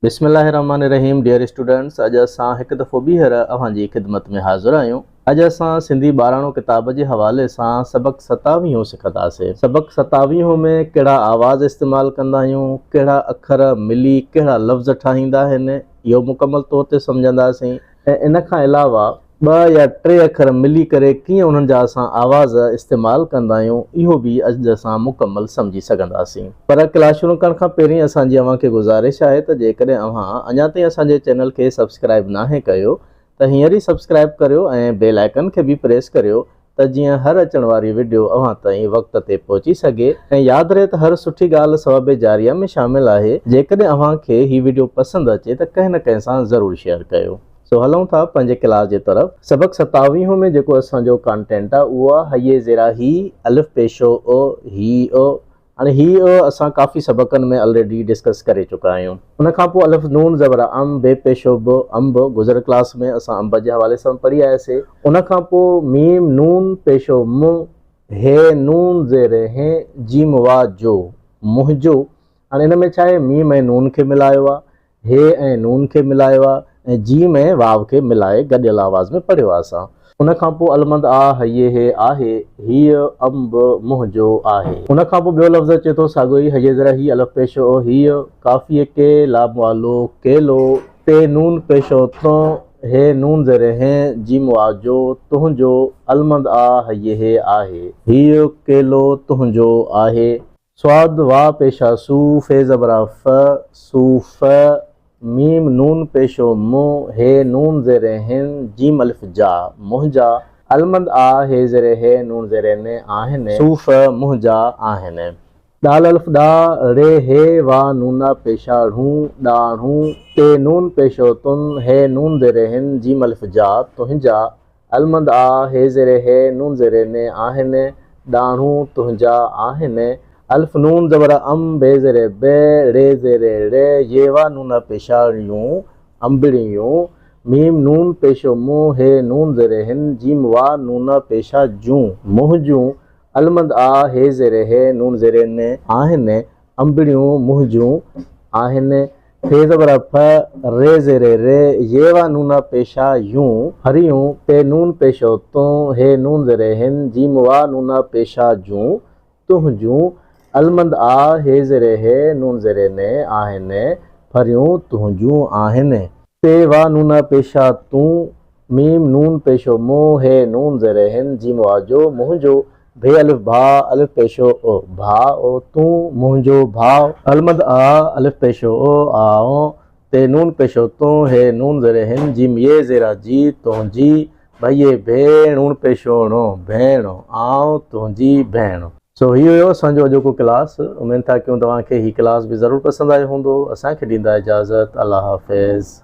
बिस्मिल्लाहिर्रहमानिर्रहीम dear students, अॼु असां हिकु दफ़ो ॿीहर अव्हांजी ख़िदमत में हाज़िर आहियूं। अॼु असां सिंधी 12 किताब जे हवाले सां सबक़ 27 सिखंदासीं। सबक़ 27 में कहिड़ा आवाज़ इस्तेमालु कंदा आहियूं, कहिड़ा अखर मिली कहिड़ा लफ़्ज़ ठाहींदा आहिनि, इहो मुकमल तौर ते सम्झंदासीं। ऐं इन खां अलावा 2 या 3 अखर मिली करे कीअं उन्हनि जा असां आवाज़ इस्तेमालु कंदा आहियूं, इहो बि अॼु असां मुकमल सम्झी सघंदासीं। पर क्लास शुरू करण खां पहिरीं असांजी अव्हांखे गुज़ारिश आहे त जेकॾहिं अव्हां अञा ताईं असांजे चैनल खे सब्सक्राइब नाहे कयो त हींअर ई सब्सक्राइब करियो ऐं बेल आइकन खे बि प्रेस करियो त जीअं हर अचण वारी वीडियो अव्हां ताईं वक़्त ते पहुची सघे। ऐं यादि रहे त हर सुठी ॻाल्हि सबब जारिया में शामिल आहे। जेकॾहिं अव्हांखे हीअ वीडियो पसंदि अचे त कंहिं न कंहिं सां ज़रूरु शेयर कयो। सो हलूं था पंहिंजे क्लास जे तरफ़। सबक़ 27 में जेको असांजो कंटेंट आहे उहो आहे हये ज़ेरा ही, अलिफ पेशो ओ, ही ओ। हाणे ही असां काफ़ी सबक़नि में ऑलरेडी डिस्कस करे चुका आहियूं। उन खां पोइ अलिफ नून ज़बर अम, बे पेशो ब, अंब। गुज़र क्लास में असां अंब जे हवाले सां पढ़ी आयासीं। उन खां पोइ मीम नून पेशो मु, हे नून ज़ेरे हे, जीम वा जो, मुंहिंजो। हाणे हिन में छा आहे, मीम ऐं नून खे मिलायो आहे, हे ऐं नून खे मिलायो आहे, ऐं जीम ऐं वाव खे मिलाए गॾियल आवाज़ में पढ़ियो आहे असां। उन खां पोइ अलमंद आ, हये हे आहे, हीअ अंब मुंहिंजो आहे। उन खां पोइ ॿियो लफ़्ज़ अचे थो साॻियो ई, हये ज़रा ही, अलिफ पेशो ओ, हीअ, काफ़ी के, लाम वालो, केलो, ते नून पेशो तो, हे नून ज़ेरे हे, जीम वाजो, तुंहिंजो। अलमंद आ, हये हे आहे, हीअ केलो तुंहिंजो आहे। स्वाद वा पेशा सू, फे ज़बरा फ, सूफ। मीम नून पेशो मु, हे नून ज़ेरे हिन, जीम अलिफ जा, मुंहिंजा। अलमंद आ, हे ज़ेरे हे, नून ज़ेरे ने आहिनि, सूफ मुंहिंजा आहिनि। दाल अलिफ दा, रे हे वा नूना पेशा ढूं, ॾाढ़ूं। ते नून पेशो तुन, हे नून ज़ेरे हिन, जीम अलिफ जा, तुंहिंजा। अलमंद आ, हे ज़ेरे हे, नून ज़ेरे ने आहिनि, ॾाढ़ूं तुंहिंजा आहिनि। अल्फ नून ज़बर अम, बे ज़ेरे बे, रे ज़ेरे रे, ये वा नूना पेशा यूं, अंबड़ियूं। मीम नून पेशो मु, हे नून ज़ेरे हिन, जीम वा नूना पेशा जूं, मुंहिंजूं। अलमंद आ, हे ज़ेरे हे, नून ज़ेरे ने आहिनि, अंबड़ियूं मुंहिंजूं आहिनि। फे ज़बर फ, रे ज़ेरे रे, ये वा नूना पेशा यूं, हरियूं। ते नून पेशो तूं, हे नून ज़ेरे हिन, जीम वा नूना पेशा जूं, तुंहिंजूं। अलमंद आ, हे ज़ेरे हे, नून ज़ेरे ने आहिनि, फरियूं तुंहिंजूं आहिनि। ते वा नूना पेशा तूं, मीम नून पेशो मु, हे नून ज़ेरे हिन, जीम वाजो, मुंहिंजो। भे अलिफ भा, अलिफ पेशो ओ, भा ओ, तूं मुंहिंजो भाउ। अलमंद आ, अलिफ पेशो ओ, आओ। ते नून पेशो तूं, हे नून ज़ेरे हिन, जीम ये ज़ेरा जी, तुंहिंजी। भईये भेण, नून पेशो णो, भेण, आऊं तुंहिंजी भेण। सो हीअ हुयो असांजो अॼोको क्लास। उमेद था कयूं तव्हांखे हीअ क्लास बि ज़रूरु पसंदि आयो हूंदो। असांखे ॾींदा इजाज़त। अल्लाह हाफ़िज़।